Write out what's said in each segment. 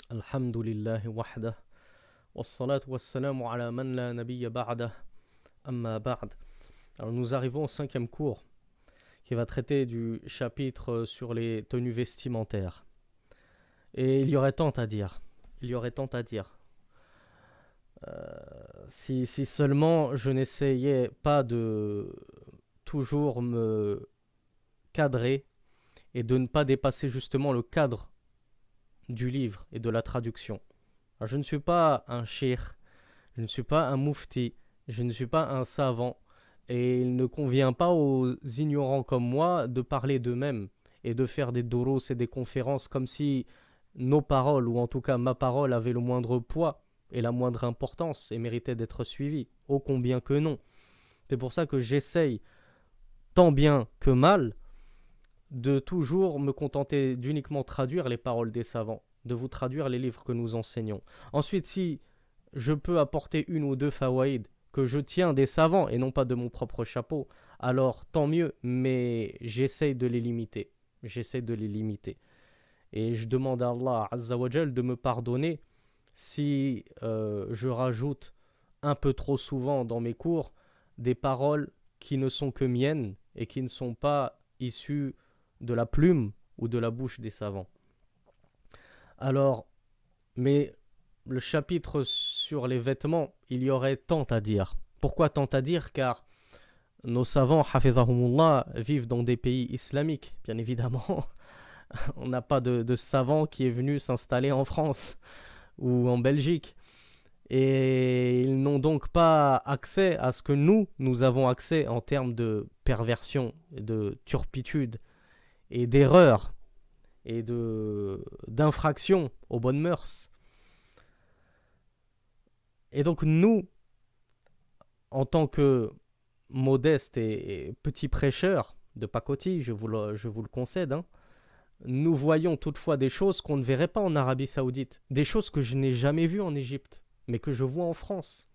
Alhamdulillahi wahdah. Wassalatu wassalamu ala man la nabiyya ba'dah. Amma ba'd. Alors nous arrivons au 5e cours qui va traiter du chapitre sur les tenues vestimentaires. Et il y aurait tant à dire. Il y aurait tant à dire. Si seulement je n'essayais pas de toujours me cadrer et de ne pas dépasser justement le cadre du livre et de la traduction. Alors, je ne suis pas un cheikh, je ne suis pas un mufti, je ne suis pas un savant, et il ne convient pas aux ignorants comme moi de parler d'eux-mêmes et de faire des doros et des conférences comme si nos paroles, ou en tout cas ma parole, avaient le moindre poids et la moindre importance et méritaient d'être suivies. Ô combien que non. C'est pour ça que j'essaye, tant bien que mal, de toujours me contenter d'uniquement traduire les paroles des savants, de vous traduire les livres que nous enseignons. Ensuite, si je peux apporter une ou deux fawaïd que je tiens des savants et non pas de mon propre chapeau, alors tant mieux, mais j'essaye de les limiter. J'essaie de les limiter. Et je demande à Allah Azza wa Jal de me pardonner si je rajoute un peu trop souvent dans mes cours des paroles qui ne sont que miennes et qui ne sont pas issues de la plume ou de la bouche des savants. Alors, mais le chapitre sur les vêtements, il y aurait tant à dire. Pourquoi tant à dire? Car nos savants, hafizahumullah, vivent dans des pays islamiques, bien évidemment. On n'a pas de savant qui est venu s'installer en France ou en Belgique. Et ils n'ont donc pas accès à ce que nous avons accès en termes de perversion, de turpitude et d'erreur et d'infraction aux bonnes mœurs. Et donc nous, en tant que modestes et petits prêcheurs de pacotille, je vous le concède, nous voyons toutefois des choses qu'on ne verrait pas en Arabie Saoudite, des choses que je n'ai jamais vues en Égypte, mais que je vois en France.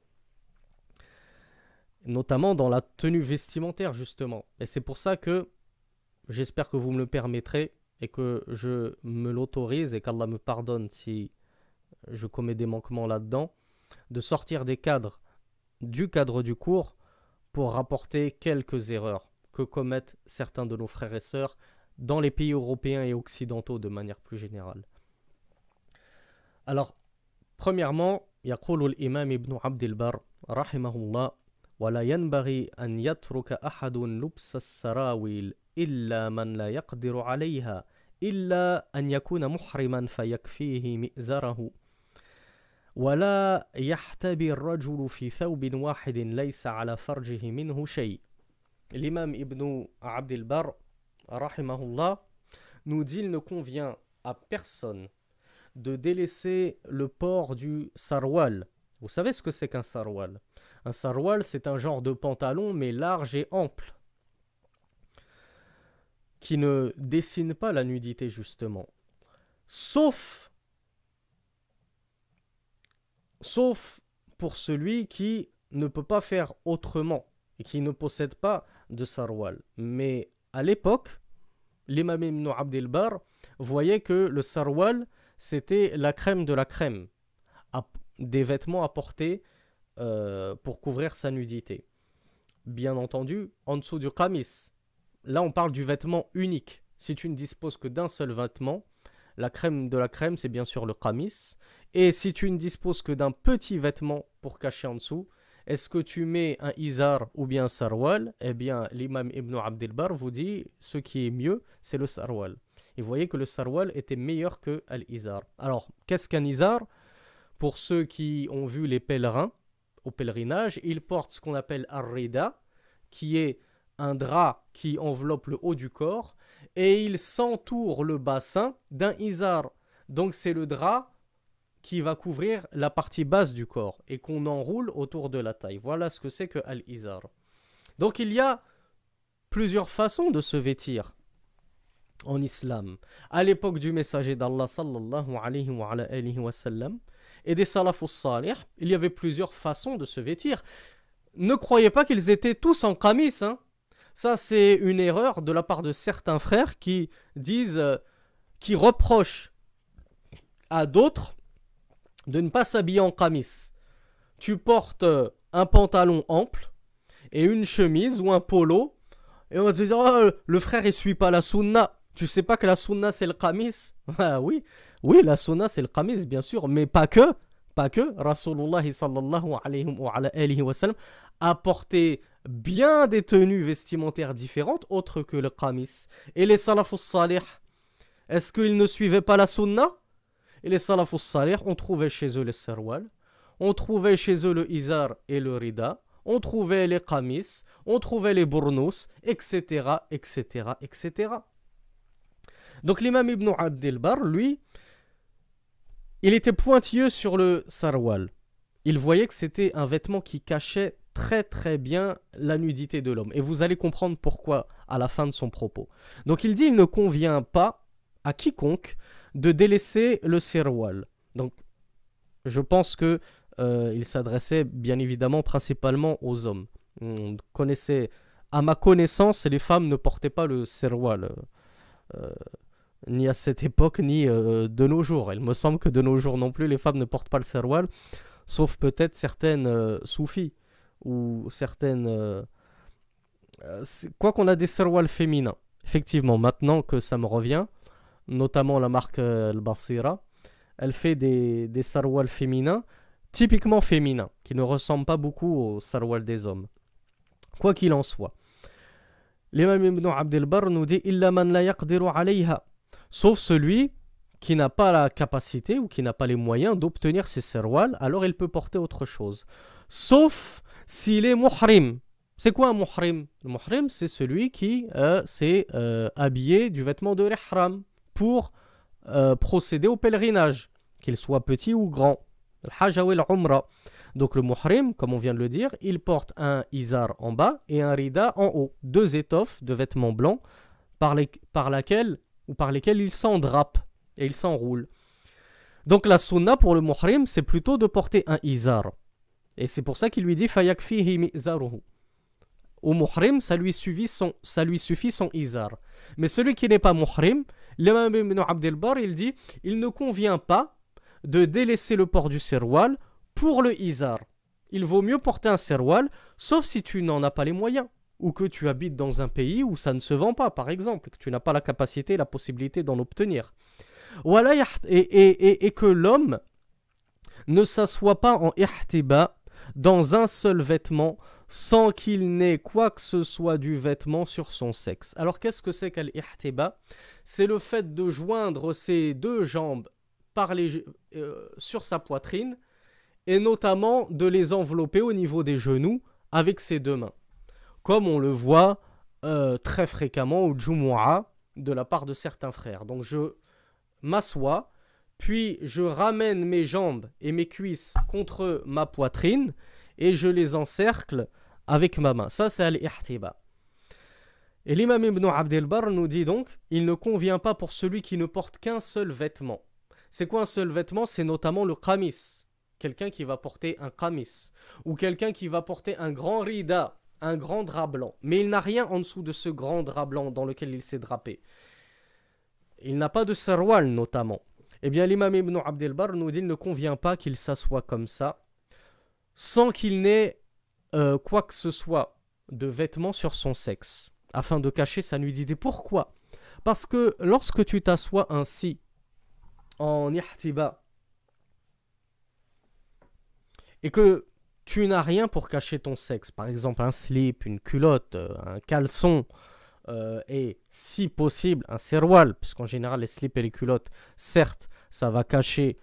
Notamment dans la tenue vestimentaire, justement. Et c'est pour ça que j'espère que vous me le permettrez et que je me l'autorise et qu'Allah me pardonne si je commets des manquements là-dedans, de sortir du cadre du cours pour rapporter quelques erreurs que commettent certains de nos frères et sœurs dans les pays européens et occidentaux de manière plus générale. Alors, premièrement, يقول الإمام ابن عبد البر رحمه الله ولا ينبغي أن يترك أحد لبس السراويل إلا من لا يقدر عليها إلا أن يكون محرما فيكفيه مئزره ولا يحتبي الرجل في ثوب واحد ليس على فرجه منه شيء. L'imam Ibn Abd al-Barr rahimahullah nous dit: il ne convient à personne de délaisser le port du sarwal. Vous savez ce que c'est qu'un sarwal? Un sarwal, c'est un genre de pantalon mais large et ample qui ne dessine pas la nudité justement, sauf pour celui qui ne peut pas faire autrement et qui ne possède pas de sarwal. Mais à l'époque, l'imam Ibn Abd al-Barr voyait que le sarwal, c'était la crème de la crème, des vêtements à porter pour couvrir sa nudité. Bien entendu, en dessous du qamis, là on parle du vêtement unique. Si tu ne disposes que d'un seul vêtement, la crème de la crème, c'est bien sûr le qamis. Et si tu ne disposes que d'un petit vêtement pour cacher en dessous, est-ce que tu mets un izar ou bien un sarwal? Eh bien, l'imam Ibn Abd al-Barr vous dit, ce qui est mieux, c'est le sarwal. Et vous voyez que le sarwal était meilleur que l'izar. Alors, qu'est-ce qu'un izar? Pour ceux qui ont vu les pèlerins au pèlerinage, ils portent ce qu'on appelle ar-rida, qui est un drap qui enveloppe le haut du corps, et ils s'entourent le bassin d'un izar. Donc c'est le drap qui va couvrir la partie basse du corps et qu'on enroule autour de la taille. Voilà ce que c'est que al-izar. Donc il y a plusieurs façons de se vêtir en islam. À l'époque du messager d'Allah sallallahu alayhi wa sallam et des salafus salih, il y avait plusieurs façons de se vêtir. Ne croyez pas qu'ils étaient tous en qamis. Ça, c'est une erreur de la part de certains frères qui disent, qui reprochent à d'autres de ne pas s'habiller en qamis. Tu portes un pantalon ample et une chemise ou un polo, et on va te dire, oh, le frère il suit pas la sunna. Tu sais pas que la sunna c'est le qamis? Ah oui, oui, la sunna c'est le qamis bien sûr, mais pas que. Pas que. Rasulullah sallallahu alayhi wa sallam a porté bien des tenues vestimentaires différentes autres que le qamis. Et les salafus salih, est-ce qu'ils ne suivaient pas la sunna? Et les salafus salih, on trouvait chez eux les sarwal, on trouvait chez eux le izar et le rida, on trouvait les qamis, on trouvait les bournous, etc., etc., etc. Donc l'imam Ibn Abd al-Barr, lui, il était pointilleux sur le sarwal. Il voyait que c'était un vêtement qui cachait très très bien la nudité de l'homme. Et vous allez comprendre pourquoi à la fin de son propos. Donc il dit, il ne convient pas à quiconque de délaisser le sarwal. Donc je pense que il s'adressait bien évidemment principalement aux hommes. On connaissait, à ma connaissance, les femmes ne portaient pas le sarwal. Ni à cette époque, ni de nos jours. Il me semble que de nos jours non plus, les femmes ne portent pas le sarwal, sauf peut-être certaines soufis, ou certaines... quoi qu'on a des sarwals féminins. Effectivement, maintenant que ça me revient, notamment la marque Al-Basira, elle fait des sarwals féminins, typiquement féminins, qui ne ressemblent pas beaucoup aux sarwals des hommes. Quoi qu'il en soit. L'imam Ibn Abd al-Barr nous dit « Illa man la yaqdiru alayha » sauf celui qui n'a pas la capacité ou qui n'a pas les moyens d'obtenir ses sarwals, alors il peut porter autre chose. Sauf s'il est muhrim. C'est quoi un muhrim? Le muhrim, c'est celui qui s'est habillé du vêtement de l'ihram pour procéder au pèlerinage, qu'il soit petit ou grand. Le hajj ou l'umra. Donc le muhrim, comme on vient de le dire, il porte un izar en bas et un rida en haut. Deux étoffes de vêtements blancs par lesquels il s'endrape et il s'enroule. Donc la sunna pour le muhrim, c'est plutôt de porter un izar. Et c'est pour ça qu'il lui dit fayakfihi mi'zaruhu. Au muhrim, ça lui suffit son izar. Mais celui qui n'est pas muhrim, l'imam Ibn Abd al-Barr, il dit, il ne convient pas de délaisser le port du sarwal pour le izar. Il vaut mieux porter un sarwal, sauf si tu n'en as pas les moyens, ou que tu habites dans un pays où ça ne se vend pas, par exemple, que tu n'as pas la capacité, la possibilité d'en obtenir. Voilà, et que l'homme ne s'assoit pas en ihtiba dans un seul vêtement sans qu'il n'ait quoi que ce soit du vêtement sur son sexe. Alors qu'est-ce que c'est qu'al ihtiba? C'est le fait de joindre ses deux jambes sur sa poitrine et notamment de les envelopper au niveau des genoux avec ses deux mains. Comme on le voit très fréquemment au Jumu'ah de la part de certains frères. Donc je m'assois, puis je ramène mes jambes et mes cuisses contre ma poitrine et je les encercle avec ma main. Ça, c'est al-ihtiba. Et l'imam Ibn Abd al-Barr nous dit donc, il ne convient pas pour celui qui ne porte qu'un seul vêtement. C'est quoi un seul vêtement? C'est notamment le qamis. Quelqu'un qui va porter un qamis. Ou quelqu'un qui va porter un grand rida, un grand drap blanc. Mais il n'a rien en dessous de ce grand drap blanc dans lequel il s'est drapé. Il n'a pas de sarwal notamment. Eh bien l'imam Ibn Abd al-Barr nous dit il ne convient pas qu'il s'assoie comme ça sans qu'il n'ait quoi que ce soit de vêtements sur son sexe afin de cacher sa nudité. Pourquoi? Parce que lorsque tu t'assois ainsi en ihtiba et que tu n'as rien pour cacher ton sexe, par exemple un slip, une culotte, un caleçon, et si possible un serwal, puisqu'en général les slips et les culottes, certes, ça va cacher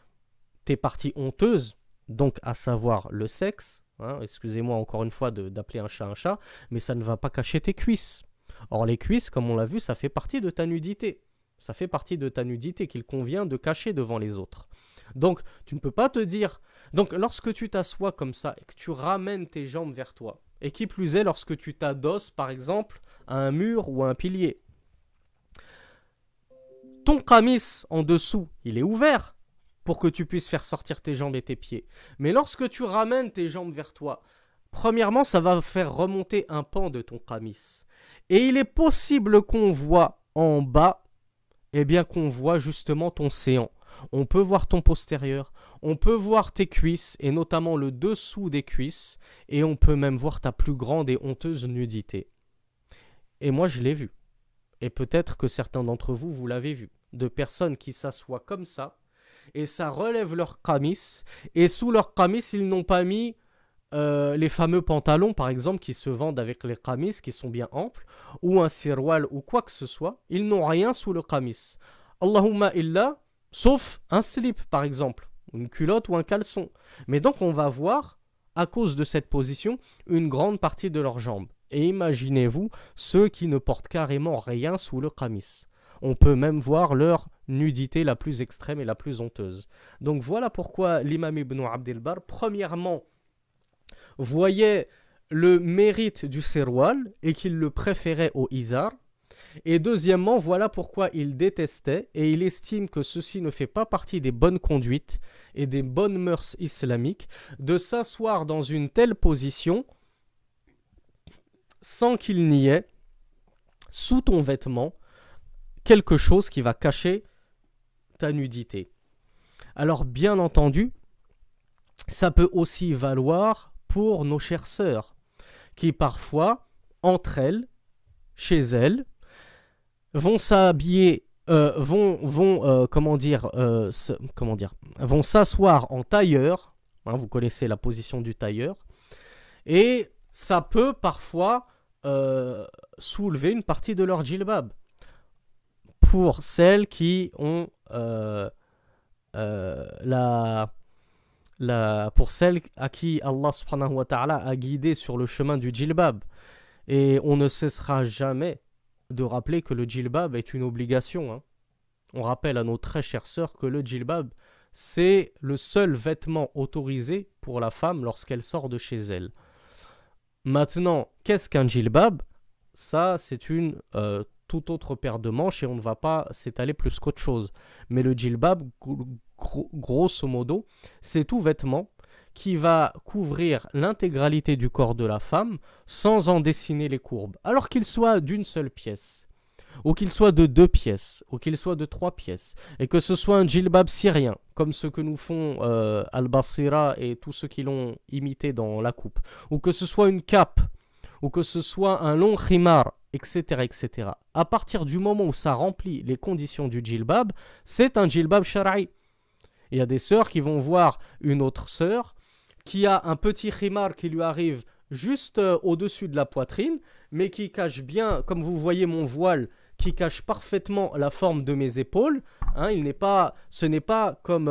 tes parties honteuses, donc à savoir le sexe, hein, excusez-moi encore une fois d'appeler un chat, mais ça ne va pas cacher tes cuisses. Or les cuisses, comme on l'a vu, ça fait partie de ta nudité. Ça fait partie de ta nudité qu'il convient de cacher devant les autres. Donc, tu ne peux pas te dire... Donc, lorsque tu t'assois comme ça et que tu ramènes tes jambes vers toi, et qui plus est lorsque tu t'adosses, par exemple, à un mur ou à un pilier, ton qamis en dessous, il est ouvert pour que tu puisses faire sortir tes jambes et tes pieds. Mais lorsque tu ramènes tes jambes vers toi, premièrement, ça va faire remonter un pan de ton qamis. Et il est possible qu'on voit en bas, eh bien qu'on voit justement ton séant. on peut voir ton postérieur, on peut voir tes cuisses et notamment le dessous des cuisses et on peut même voir ta plus grande et honteuse nudité. Et moi je l'ai vu. Et peut-être que certains d'entre vous, vous l'avez vu. De personnes qui s'assoient comme ça et ça relève leur qamis et sous leur qamis ils n'ont pas mis les fameux pantalons par exemple qui se vendent avec les qamis qui sont bien amples ou un sirwal ou quoi que ce soit, ils n'ont rien sous le qamis. Allahumma illa, sauf un slip par exemple, une culotte ou un caleçon. Mais donc on va voir, à cause de cette position, une grande partie de leurs jambes. Et imaginez-vous ceux qui ne portent carrément rien sous le qamis. On peut même voir leur nudité la plus extrême et la plus honteuse. Donc voilà pourquoi l'imam Ibn Abd al-Barr, premièrement, voyait le mérite du sirwal et qu'il le préférait au izar. Et deuxièmement, voilà pourquoi il détestait et il estime que ceci ne fait pas partie des bonnes conduites et des bonnes mœurs islamiques de s'asseoir dans une telle position sans qu'il n'y ait sous ton vêtement quelque chose qui va cacher ta nudité. Alors bien entendu, ça peut aussi valoir pour nos chères sœurs qui parfois, entre elles, chez elles, vont s'habiller, vont s'asseoir en tailleur, hein, vous connaissez la position du tailleur, et ça peut parfois soulever une partie de leur djilbab. Pour celles qui ont pour celles à qui Allah subhanahu wa ta'ala a guidé sur le chemin du djilbab. Et on ne cessera jamais de rappeler que le djilbab est une obligation. Hein. On rappelle à nos très chères sœurs que le djilbab, c'est le seul vêtement autorisé pour la femme lorsqu'elle sort de chez elle. Maintenant, qu'est-ce qu'un djilbab? Ça, c'est une toute autre paire de manches et on ne va pas s'étaler plus qu'autre chose. Mais le djilbab, grosso modo, c'est tout vêtement qui va couvrir l'intégralité du corps de la femme sans en dessiner les courbes. Alors qu'il soit d'une seule pièce, ou qu'il soit de 2 pièces, ou qu'il soit de 3 pièces, et que ce soit un djilbab syrien, comme ce que nous font Al-Basira et tous ceux qui l'ont imité dans la coupe, ou que ce soit une cape, ou que ce soit un long khimar, etc., etc. À partir du moment où ça remplit les conditions du djilbab, c'est un djilbab shara'i. Il y a des sœurs qui vont voir une autre sœur qui a un petit khimar qui lui arrive juste au-dessus de la poitrine, mais qui cache bien, comme vous voyez mon voile, qui cache parfaitement la forme de mes épaules. Hein, ce n'est pas comme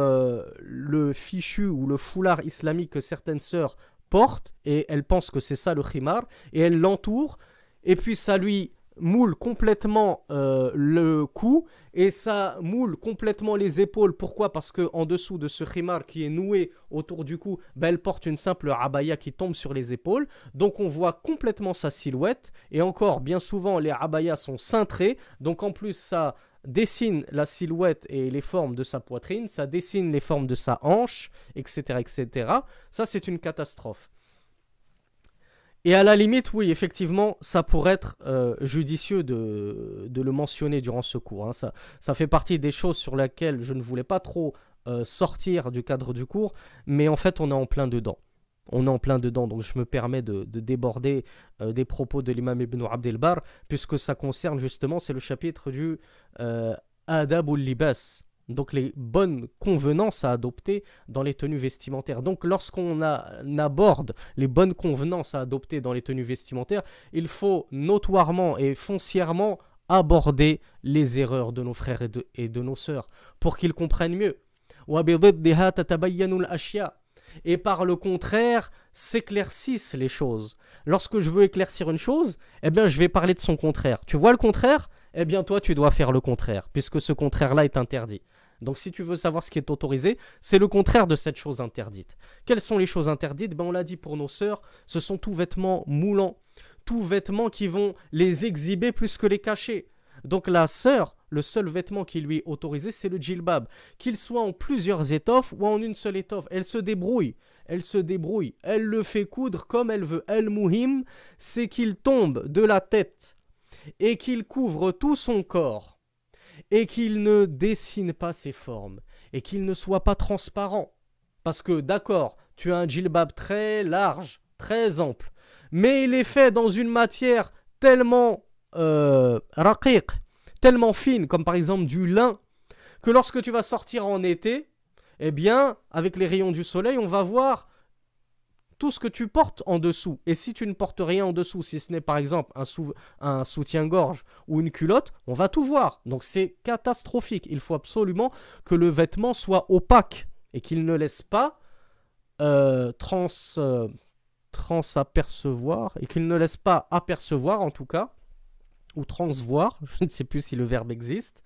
le fichu ou le foulard islamique que certaines sœurs portent, et elles pensent que c'est ça le khimar, et elles l'entourent, et puis ça lui moule complètement le cou, et ça moule complètement les épaules. Pourquoi? Parce qu'en dessous de ce khimar qui est noué autour du cou, ben elle porte une simple abaya qui tombe sur les épaules, donc on voit complètement sa silhouette, et encore, bien souvent, les abayas sont cintrés, donc en plus ça dessine la silhouette et les formes de sa poitrine, ça dessine les formes de sa hanche, etc., etc. Ça, c'est une catastrophe. Et à la limite, oui, effectivement, ça pourrait être judicieux de le mentionner durant ce cours. Hein. Ça fait partie des choses sur lesquelles je ne voulais pas trop sortir du cadre du cours, mais en fait, on est en plein dedans. On est en plein dedans, donc je me permets de déborder des propos de l'imam Ibn Abd al-Barr, puisque ça concerne justement, c'est le chapitre du Adab ul-Libas, donc les bonnes convenances à adopter dans les tenues vestimentaires. Donc lorsqu'on aborde les bonnes convenances à adopter dans les tenues vestimentaires, il faut notoirement et foncièrement aborder les erreurs de nos frères et de nos sœurs pour qu'ils comprennent mieux. Et par le contraire, s'éclaircissent les choses. Lorsque je veux éclaircir une chose, eh bien je vais parler de son contraire. Tu vois le contraire? Eh bien toi tu dois faire le contraire, puisque ce contraire-là est interdit. Donc si tu veux savoir ce qui est autorisé, c'est le contraire de cette chose interdite. Quelles sont les choses interdites? Ben, on l'a dit pour nos sœurs, ce sont tous vêtements moulants, tous vêtements qui vont les exhiber plus que les cacher. Donc la sœur, le seul vêtement qui lui est autorisé, c'est le djilbab. Qu'il soit en plusieurs étoffes ou en une seule étoffe, elle se débrouille. Elle le fait coudre comme elle veut. El-Muhim, c'est qu'il tombe de la tête et qu'il couvre tout son corps et qu'il ne dessine pas ses formes et qu'il ne soit pas transparent. Parce que d'accord, tu as un djilbab très large, très ample, mais il est fait dans une matière tellement raqiq, tellement fine, comme par exemple du lin, que lorsque tu vas sortir en été, eh bien, avec les rayons du soleil, on va voir tout ce que tu portes en dessous. Et si tu ne portes rien en dessous, si ce n'est par exemple un soutien-gorge ou une culotte, on va tout voir. Donc c'est catastrophique. Il faut absolument que le vêtement soit opaque et qu'il ne laisse pas transapercevoir, et qu'il ne laisse pas apercevoir en tout cas, ou transvoir, je ne sais plus si le verbe existe,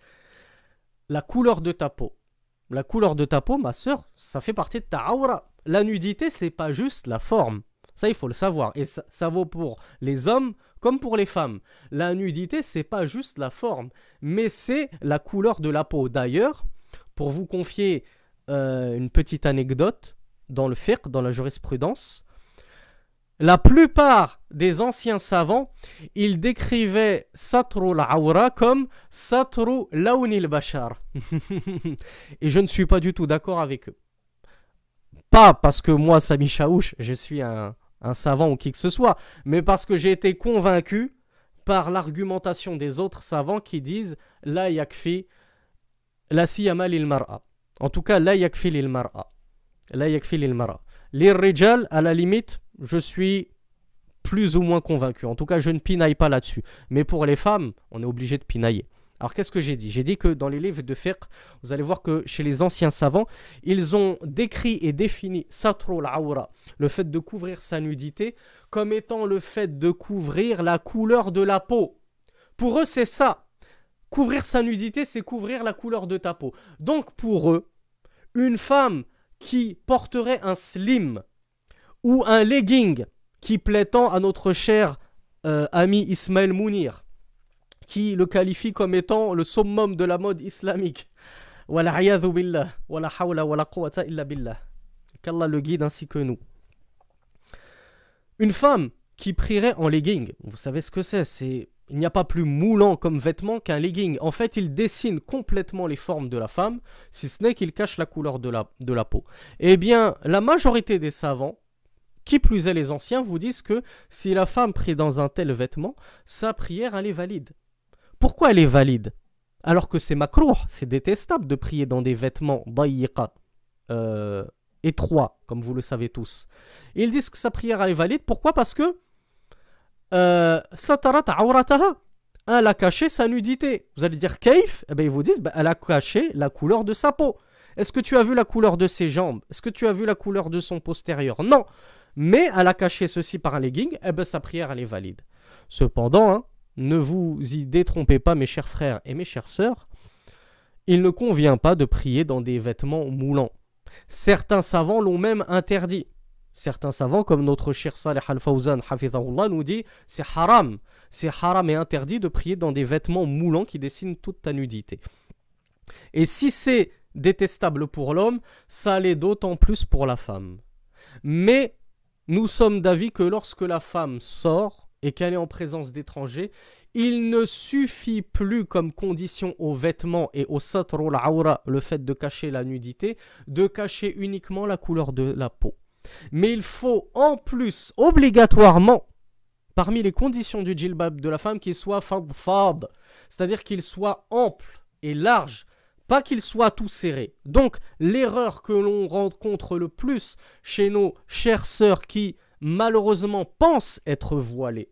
la couleur de ta peau. La couleur de ta peau, ma sœur, ça fait partie de ta aura. La nudité, c'est pas juste la forme. Ça, il faut le savoir. Et ça vaut pour les hommes comme pour les femmes. La nudité, c'est pas juste la forme, mais c'est la couleur de la peau. D'ailleurs, pour vous confier une petite anecdote, dans le fiqh, dans la jurisprudence, la plupart des anciens savants, ils décrivaient satru al-awra comme satru lawnil bashar. Et je ne suis pas du tout d'accord avec eux. Pas parce que moi, Sami Chaouch, je suis un savant ou qui que ce soit, mais parce que j'ai été convaincu par l'argumentation des autres savants qui disent la yakfi la siyama lil mar'a. En tout cas, la yakfi lil mar'a. La yakfi lil mar'a. Les rijal, à la limite, je suis plus ou moins convaincu. En tout cas, je ne pinaille pas là-dessus. Mais pour les femmes, on est obligé de pinailler. Alors, qu'est-ce que j'ai dit? J'ai dit que dans les livres de fiqh, vous allez voir que chez les anciens savants, ils ont décrit et défini satru al-awra, le fait de couvrir sa nudité, comme étant le fait de couvrir la couleur de la peau. Pour eux, c'est ça. Couvrir sa nudité, c'est couvrir la couleur de ta peau. Donc, pour eux, une femme qui porterait un slim ou un legging qui plaît tant à notre cher ami Ismaël Mounir, qui le qualifie comme étant le summum de la mode islamique. Wala'iyadhu billah, wala hawla wala quwwata illa billah. Qu'Allah le guide ainsi que nous. Une femme qui prierait en legging, vous savez ce que c'est, il n'y a pas plus moulant comme vêtement qu'un legging. En fait, il dessine complètement les formes de la femme, si ce n'est qu'il cache la couleur de la peau. Eh bien, la majorité des savants, qui plus est les anciens, vous disent que si la femme prie dans un tel vêtement, sa prière, elle est valide. Pourquoi elle est valide? Alors que c'est makrouh, c'est détestable de prier dans des vêtements dayiqa, étroits, comme vous le savez tous. Et ils disent que sa prière, elle est valide. Pourquoi? Parce que satarat awrataha, elle a caché sa nudité. Vous allez dire kaif? Eh bien, ils vous disent, elle a caché la couleur de sa peau. Est-ce que tu as vu la couleur de ses jambes? Est-ce que tu as vu la couleur de son postérieur? Non. Mais elle a caché ceci par un legging, eh bien sa prière elle est valide. Cependant, hein, ne vous y détrompez pas mes chers frères et mes chères sœurs, il ne convient pas de prier dans des vêtements moulants. Certains savants l'ont même interdit. Certains savants, comme notre cher Salih Al-Fawzan, hafizahullah, nous dit c'est haram et interdit de prier dans des vêtements moulants qui dessinent toute ta nudité. Et si c'est détestable pour l'homme, ça l'est d'autant plus pour la femme. Mais nous sommes d'avis que lorsque la femme sort et qu'elle est en présence d'étrangers, il ne suffit plus comme condition aux vêtements et au satru al-awra, le fait de cacher la nudité, de cacher uniquement la couleur de la peau. Mais il faut en plus, obligatoirement, parmi les conditions du djilbab de la femme, qu'il soit fadfad, c'est-à-dire qu'il soit ample et large, pas qu'il soit tout serré. Donc, l'erreur que l'on rencontre le plus chez nos chères sœurs qui, malheureusement, pensent être voilées,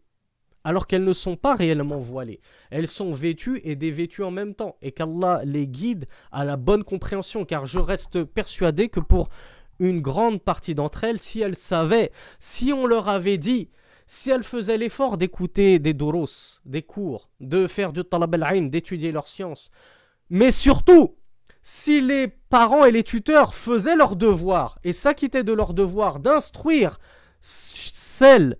alors qu'elles ne sont pas réellement voilées. Elles sont vêtues et dévêtues en même temps. Et qu'Allah les guide à la bonne compréhension, car je reste persuadé que pour une grande partie d'entre elles, si elles savaient, si on leur avait dit, si elles faisaient l'effort d'écouter des duros, des cours, de faire du talab al-ilm, d'étudier leurs sciences, mais surtout, si les parents et les tuteurs faisaient leur devoir et s'acquittaient de leur devoir d'instruire celles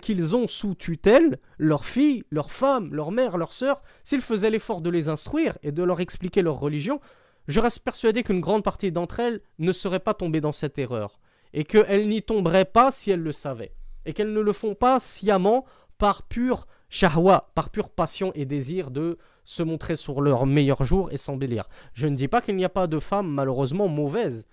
qu'ils ont sous tutelle, leurs filles, leurs femmes, leurs mères, leurs sœurs, s'ils faisaient l'effort de les instruire et de leur expliquer leur religion, je reste persuadé qu'une grande partie d'entre elles ne seraient pas tombées dans cette erreur et qu'elles n'y tomberaient pas si elles le savaient et qu'elles ne le font pas sciemment par pure shahwa, par pure passion et désir de se montrer sur leur meilleur jour et s'embellir. Je ne dis pas qu'il n'y a pas de femmes malheureusement mauvaises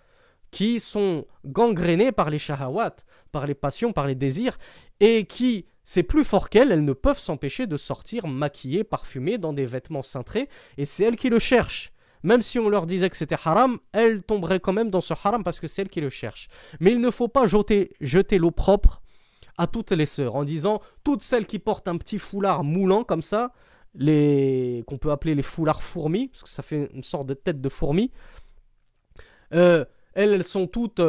qui sont gangrénées par les shahawat, par les passions, par les désirs, et qui, c'est plus fort qu'elles, elles ne peuvent s'empêcher de sortir maquillées, parfumées, dans des vêtements cintrés, et c'est elles qui le cherchent. Même si on leur disait que c'était haram, elles tomberaient quand même dans ce haram parce que c'est elles qui le cherchent. Mais il ne faut pas jeter l'eau propre à toutes les sœurs, en disant, toutes celles qui portent un petit foulard moulant comme ça, qu'on peut appeler les foulards fourmis, parce que ça fait une sorte de tête de fourmi, elles sont toutes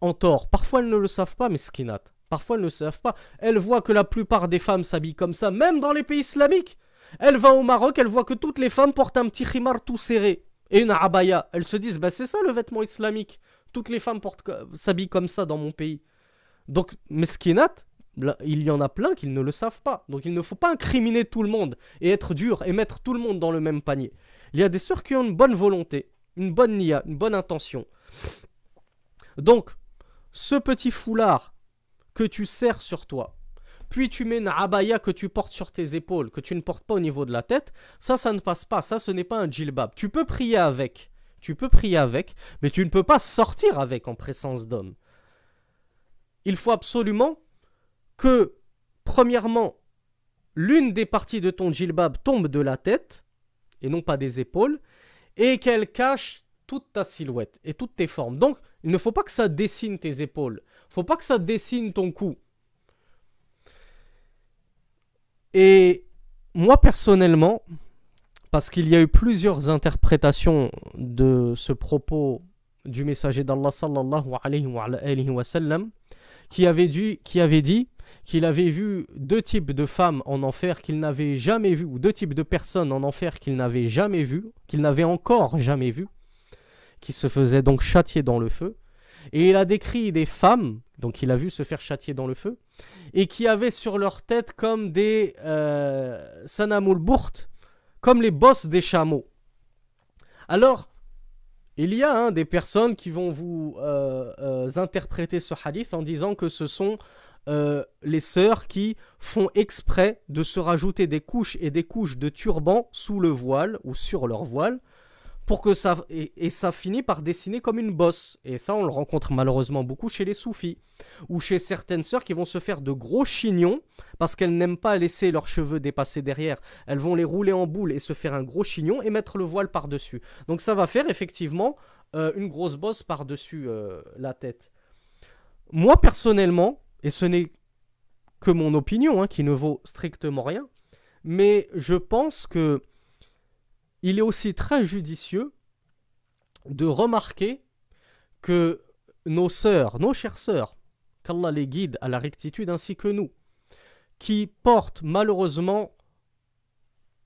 en tort. Parfois elles ne le savent pas, mais skinat. Parfois elles ne le savent pas. Elles voient que la plupart des femmes s'habillent comme ça, même dans les pays islamiques. Elle va au Maroc, elle voit que toutes les femmes portent un petit khimar tout serré et une abaya. Elles se disent, bah c'est ça le vêtement islamique. Toutes les femmes s'habillent comme ça dans mon pays. Donc, meskinat, il y en a plein qui ne le savent pas. Donc il ne faut pas incriminer tout le monde et être dur et mettre tout le monde dans le même panier. Il y a des sœurs qui ont une bonne volonté, une bonne niya, une bonne intention. Donc, ce petit foulard que tu serres sur toi, puis tu mets une abaya que tu portes sur tes épaules, que tu ne portes pas au niveau de la tête, ça ne passe pas. Ça, ce n'est pas un djilbab. Tu peux prier avec, mais tu ne peux pas sortir avec en présence d'hommes. Il faut absolument que, premièrement, l'une des parties de ton djilbab tombe de la tête, et non pas des épaules, et qu'elle cache toute ta silhouette et toutes tes formes. Donc, il ne faut pas que ça dessine tes épaules. Il ne faut pas que ça dessine ton cou. Et moi, personnellement, parce qu'il y a eu plusieurs interprétations de ce propos du messager d'Allah sallallahu alayhi wa sallam, qui avait dit qu'il avait vu deux types de femmes en enfer qu'il n'avait jamais vu, ou deux types de personnes en enfer qu'il n'avait jamais vu, qu'il n'avait encore jamais vu, qui se faisaient donc châtier dans le feu. Et il a décrit des femmes, donc il a vu se faire châtier dans le feu, et qui avaient sur leur tête comme des sanamul burt, comme les bosses des chameaux. Alors, il y a des personnes qui vont vous interpréter ce hadith en disant que ce sont les sœurs qui font exprès de se rajouter des couches et des couches de turban sous le voile ou sur leur voile, pour que ça, et ça finit par dessiner comme une bosse. Et ça, on le rencontre malheureusement beaucoup chez les soufis, ou chez certaines sœurs qui vont se faire de gros chignons, parce qu'elles n'aiment pas laisser leurs cheveux dépasser derrière. Elles vont les rouler en boule et se faire un gros chignon et mettre le voile par-dessus. Donc ça va faire effectivement une grosse bosse par-dessus la tête. Moi, personnellement, et ce n'est que mon opinion, qui ne vaut strictement rien, mais je pense que il est aussi très judicieux de remarquer que nos sœurs, nos chères sœurs, qu'Allah les guide à la rectitude ainsi que nous, qui portent malheureusement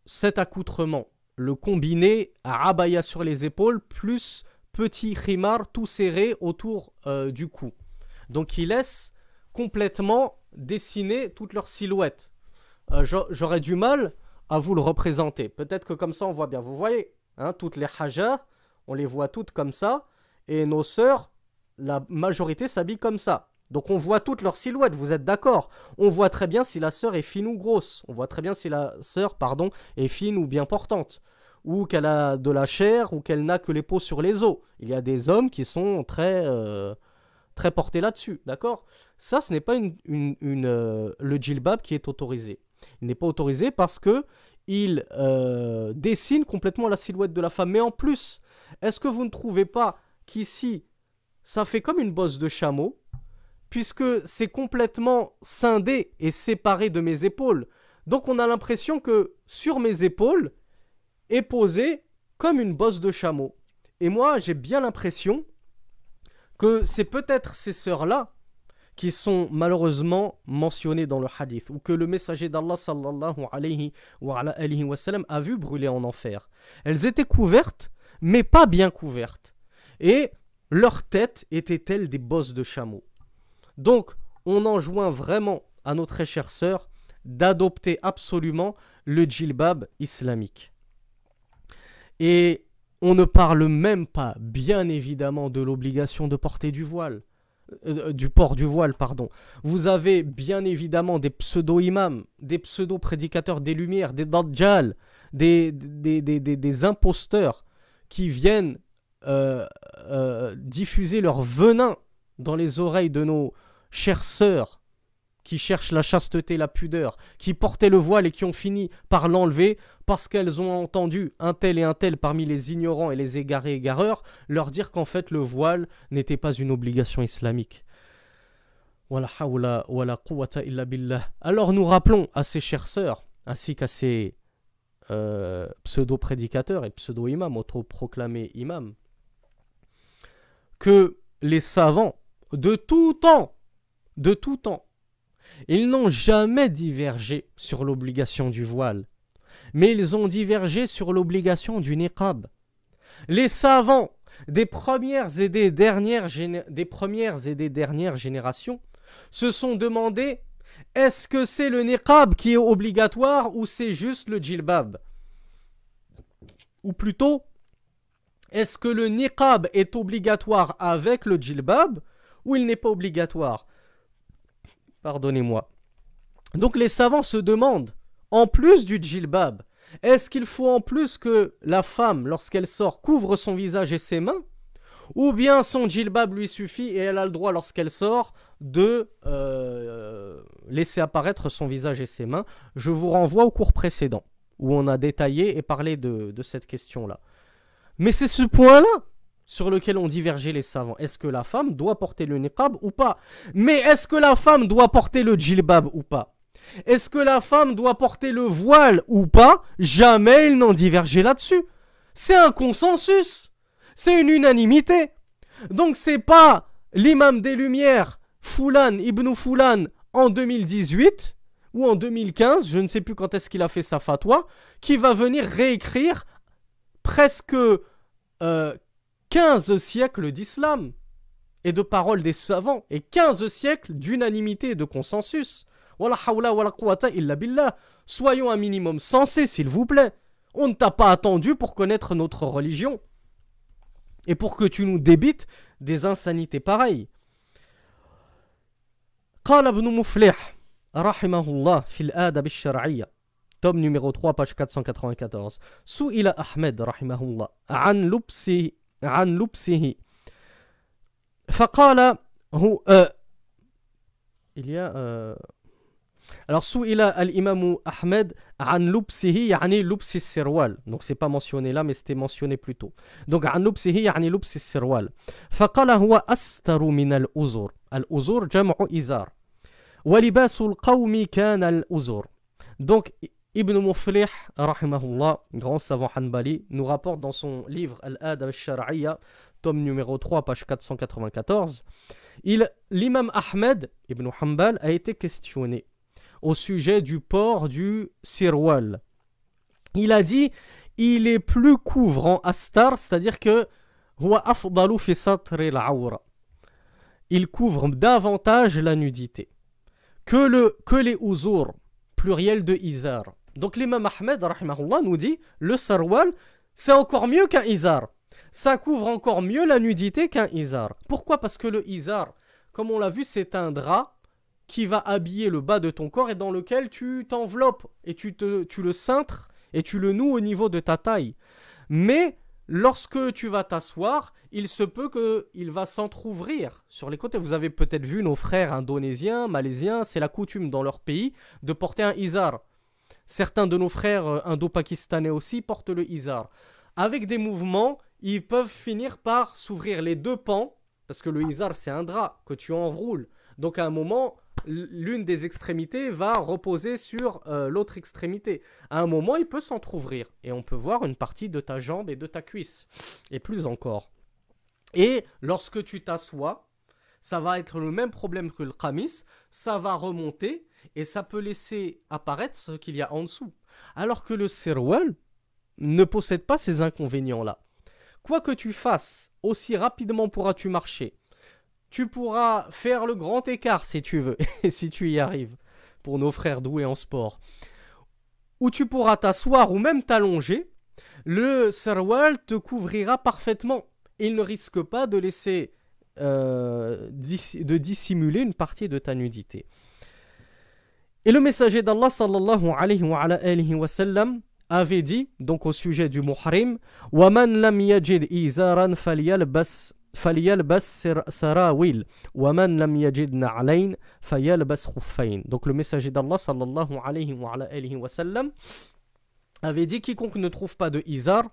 cet accoutrement, le combiné à abaya sur les épaules plus petit khimar tout serré autour du cou. Donc qui laisse complètement dessiner toute leur silhouette. J'aurais du mal à vous le représenter. Peut-être que comme ça on voit bien. Vous voyez, toutes les hajas, on les voit toutes comme ça, et nos sœurs, la majorité s'habille comme ça. Donc on voit toutes leurs silhouettes, vous êtes d'accord? On voit très bien si la sœur est fine ou grosse. On voit très bien si la sœur, est fine ou bien portante. Ou qu'elle a de la chair, ou qu'elle n'a que les peaux sur les os. Il y a des hommes qui sont très portés là-dessus, d'accord? Ça, ce n'est pas le djilbab qui est autorisé. Il n'est pas autorisé parce que il dessine complètement la silhouette de la femme. Mais en plus, est-ce que vous ne trouvez pas qu'ici, ça fait comme une bosse de chameau, puisque c'est complètement scindé et séparé de mes épaules. Donc on a l'impression que sur mes épaules est posée comme une bosse de chameau. Et moi, j'ai bien l'impression que c'est peut-être ces sœurs-là qui sont malheureusement mentionnées dans le hadith, ou que le messager d'Allah sallallahu alayhi wa sallam a vu brûler en enfer. Elles étaient couvertes, mais pas bien couvertes. Et leur tête était telle des bosses de chameau. Donc, on enjoint vraiment à nos très chères sœurs d'adopter absolument le djilbab islamique. Et on ne parle même pas, bien évidemment, de l'obligation de porter du voile. du port du voile, pardon. Vous avez bien évidemment des pseudo-imams, des pseudo-prédicateurs des Lumières, des dajjal, des imposteurs qui viennent diffuser leur venin dans les oreilles de nos chères sœurs qui cherchent la chasteté, la pudeur, qui portaient le voile et qui ont fini par l'enlever parce qu'elles ont entendu un tel et un tel parmi les ignorants et les égarés égareurs leur dire qu'en fait le voile n'était pas une obligation islamique. Wala hawla wala quwwata illa billah. Alors nous rappelons à ces chères sœurs, ainsi qu'à ces pseudo-prédicateurs et pseudo-imams, autoproclamés imams, que les savants de tout temps, ils n'ont jamais divergé sur l'obligation du voile, mais ils ont divergé sur l'obligation du niqab. Les savants des premières et des dernières générations se sont demandé: est-ce que c'est le niqab qui est obligatoire ou c'est juste le djilbab? Ou plutôt, est-ce que le niqab est obligatoire avec le djilbab ou il n'est pas obligatoire? Pardonnez-moi. Donc les savants se demandent, en plus du djilbab, est-ce qu'il faut en plus que la femme, lorsqu'elle sort, couvre son visage et ses mains? Ou bien son djilbab lui suffit et elle a le droit, lorsqu'elle sort, de laisser apparaître son visage et ses mains? Je vous renvoie au cours précédent, où on a détaillé et parlé de cette question-là. Mais c'est ce point-là sur lequel ont divergé les savants. Est-ce que la femme doit porter le niqab ou pas? Mais est-ce que la femme doit porter le djilbab ou pas? Est-ce que la femme doit porter le voile ou pas? Jamais ils n'ont divergé là-dessus. C'est un consensus. C'est une unanimité. Donc c'est pas l'imam des Lumières, Foulan ibn Foulan, en 2018 ou en 2015, je ne sais plus quand est-ce qu'il a fait sa fatwa, qui va venir réécrire presque 15 siècles d'islam et de paroles des savants et 15 siècles d'unanimité et de consensus. Wala hawla wala quwwata illa billah. Soyons un minimum sensés, s'il vous plaît. On ne t'a pas attendu pour connaître notre religion et pour que tu nous débites des insanités pareilles. قال ابن مفلح رحمه الله في الآداب الشرعية tome numéro 3 page 494. سئل أحمد رحمه الله عن لبسه فقال هو il y a alors سئل الإمام أحمد عن لبسه يعني لبس السروال, donc c'est pas mentionné là mais c'était mentionné plus tôt. Donc عن لبسه يعني لبس السروال فقال هو أستر من الأزر. الأزر جمع إزار ولباس القوم كان الأزر. Donc Ibn Muflih, rahimahullah, grand savant Hanbali, nous rapporte dans son livre Al-Adab al-Shar'iyya, tome numéro 3, page 494, l'imam Ahmed ibn Hanbal a été questionné au sujet du port du sirwal. Il a dit, il est plus couvrant astar, c'est-à-dire que huwa afdalu fi satr al-awra. Il couvre davantage la nudité que les uzur, pluriel de izar. Donc l'imam Ahmed rahimahullah nous dit le sarwal c'est encore mieux qu'un izar. Ça couvre encore mieux la nudité qu'un izar. Pourquoi? Parce que le izar, comme on l'a vu, c'est un drap qui va habiller le bas de ton corps et dans lequel tu t'enveloppes et tu le cintres et tu le noues au niveau de ta taille. Mais lorsque tu vas t'asseoir, il se peut qu'il va s'entrouvrir sur les côtés. Vous avez peut-être vu nos frères indonésiens, malaisiens, c'est la coutume dans leur pays de porter un izar. Certains de nos frères indo-pakistanais aussi portent le izar. Avec des mouvements, ils peuvent finir par s'ouvrir les deux pans, parce que le izar c'est un drap que tu enroules. Donc à un moment, l'une des extrémités va reposer sur l'autre extrémité. À un moment, il peut s'entrouvrir et on peut voir une partie de ta jambe et de ta cuisse, et plus encore. Et lorsque tu t'assois, ça va être le même problème que le qamis, ça va remonter et ça peut laisser apparaître ce qu'il y a en dessous. Alors que le sirwal ne possède pas ces inconvénients-là. Quoi que tu fasses, aussi rapidement pourras-tu marcher. Tu pourras faire le grand écart si tu veux, et si tu y arrives, pour nos frères doués en sport. Ou tu pourras t'asseoir ou même t'allonger, le sarwal te couvrira parfaitement. Il ne risque pas de laisser de dissimuler une partie de ta nudité. Et le messager d'Allah sallallahu alayhi wa sallam avait dit, donc au sujet du muhrim, وَمَنْ لَمْ يَجِدْ إِزَارًا فَلْيَلْبَسْ سَرَاوِيلٍ وَمَنْ لَمْ يَجِدْ نَعْلَيْنِ فَلْيَلْبَسْ خُفَّيْنِ. Donc le messager d'Allah sallallahu alayhi wa sallam avait dit, quiconque ne trouve pas de izar,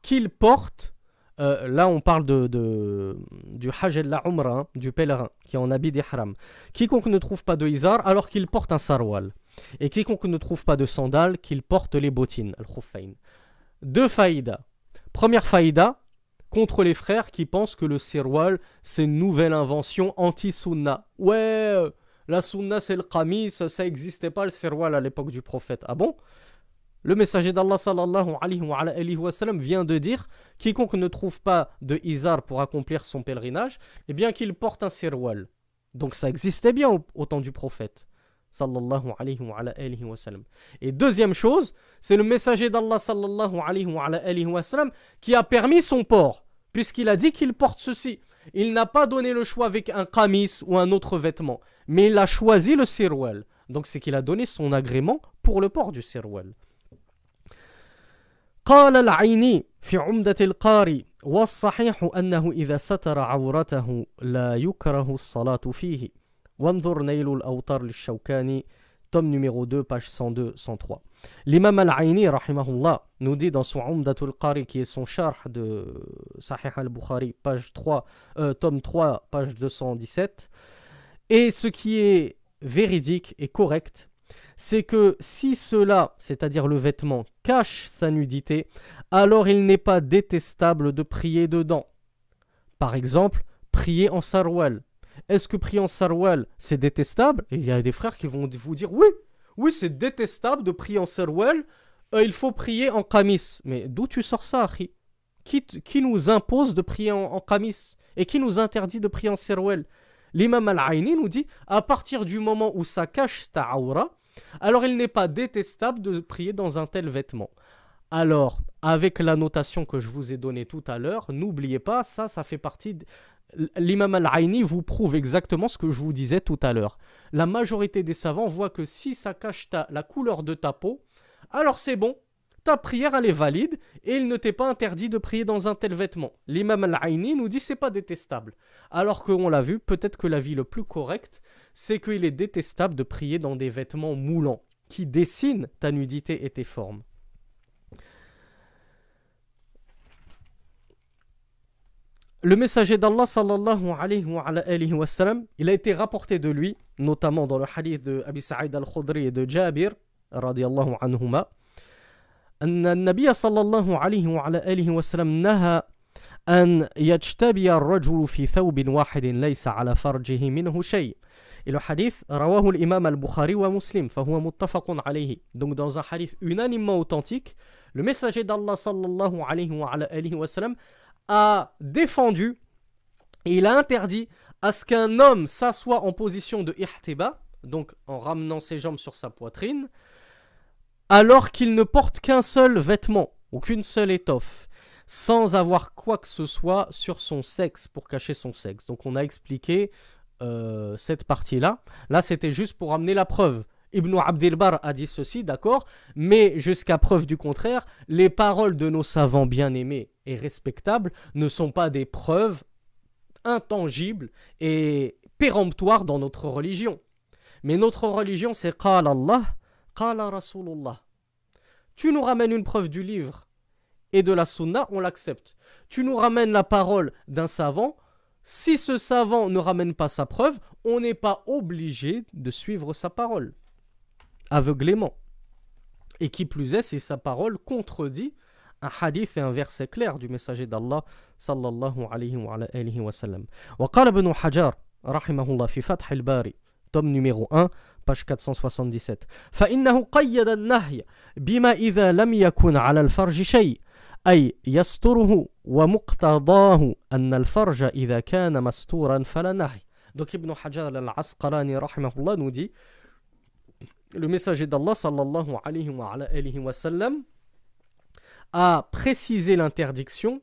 qu'il porte, là on parle du hajj et de la umrah, hein, du pèlerin qui est en habit d'ihram, quiconque ne trouve pas de izar alors qu'il porte un sarwal, et quiconque ne trouve pas de sandales qu'il porte les bottines, al-khuffayn. Deux faïda. Première faïda, contre les frères qui pensent que le sarwal c'est une nouvelle invention anti-sunna. Ouais, la sunna c'est le qamis, ça n'existait pas le sarwal à l'époque du prophète. Ah bon? Le messager d'Allah sallallahu alayhi wa sallam vient de dire, quiconque ne trouve pas de izar pour accomplir son pèlerinage, eh bien qu'il porte un sirwal. Donc ça existait bien au temps du prophète sallallahu alayhi wa sallam. Et deuxième chose, c'est le messager d'Allah sallallahu alayhi wa sallam qui a permis son port, puisqu'il a dit qu'il porte ceci. Il n'a pas donné le choix avec un qamis ou un autre vêtement, mais il a choisi le sirwal. Donc c'est qu'il a donné son agrément pour le port du sirwal. قال العيني في عمدة القاري والصحيح أنه إذا ستر عورته لا يكره الصلاة فيه وانظر نيل الأوطار للشوكاني tome numéro 2 page 102-103. L'imam al-Aini rahimahullah nous dit dans son Umdatul Qari qui est son sharh de Sahih al-Bukhari page 3 tome 3 page 217, et ce qui est véridique et correct, c'est que si cela, c'est-à-dire le vêtement, cache sa nudité, alors il n'est pas détestable de prier dedans. Par exemple, prier en sarwal. Est-ce que prier en sarwal, c'est détestable? Et il y a des frères qui vont vous dire, oui, c'est détestable de prier en sarwal, il faut prier en qamis. Mais d'où tu sors ça, Akhi? Qui nous impose de prier en qamis? Et qui nous interdit de prier en sarwal? L'imam al-Aini nous dit, à partir du moment où ça cache ta aura, alors il n'est pas détestable de prier dans un tel vêtement. Alors, avec la notation que je vous ai donnée tout à l'heure, n'oubliez pas, ça fait partie... L'imam al-Aini vous prouve exactement ce que je vous disais tout à l'heure. La majorité des savants voient que si ça cache la couleur de ta peau, alors c'est bon, ta prière elle est valide et il ne t'est pas interdit de prier dans un tel vêtement. L'imam al-Aini nous dit c'est pas détestable. Alors qu'on l'a vu, peut-être que l'avis le plus correct, c'est qu'il est détestable de prier dans des vêtements moulants qui dessinent ta nudité et tes formes. Le messager d'Allah sallallahu alayhi wa sallam, il a été rapporté de lui, notamment dans le hadith de Abi Sa'id al-Khudri et de Jabir radiyallahu anhuma, أن النبي صلى الله عليه وعلى آله وسلم نهى أن يجتبي الرجل في ثوب واحد ليس على فرجه منه شيء. Et le hadith, رواه الإمام البخاري ومسلم فهو متفق عليه. Donc dans un hadith unanimement authentique, le messager d'Allah sallallahu alayhi wa sallam a défendu et il a interdit à ce qu'un homme s'assoie en position de ihtiba, donc en ramenant ses jambes sur sa poitrine, alors qu'il ne porte qu'un seul vêtement ou qu'une seule étoffe, sans avoir quoi que ce soit sur son sexe pour cacher son sexe. Donc on a expliqué cette partie-là. Là, c'était juste pour amener la preuve. Ibn Abdel Bar a dit ceci, d'accord, mais jusqu'à preuve du contraire, les paroles de nos savants bien-aimés et respectables ne sont pas des preuves intangibles et péremptoires dans notre religion. Mais notre religion, c'est « Qala Allah » Qala Rasulullah. Tu nous ramènes une preuve du livre et de la sunna, on l'accepte. Tu nous ramènes la parole d'un savant. Si ce savant ne ramène pas sa preuve, on n'est pas obligé de suivre sa parole aveuglément. Et qui plus est, si sa parole contredit un hadith et un verset clair du messager d'Allah sallallahu alayhi wa sallam. Wa qala ibn Hajar rahimahullah fi Fath al-Bari, tome numéro 1, page 477. فإنه قيد النهي بما إذا لم يكن على الفرج شيء أي يستره ومقتضاه أن الفرج إذا كان مستورا فلا نهي. Donc Ibn Hajar al-Asqalani rahimahullah nous dit, le messager d'Allah sallallahu alayhi wa sallam a précisé l'interdiction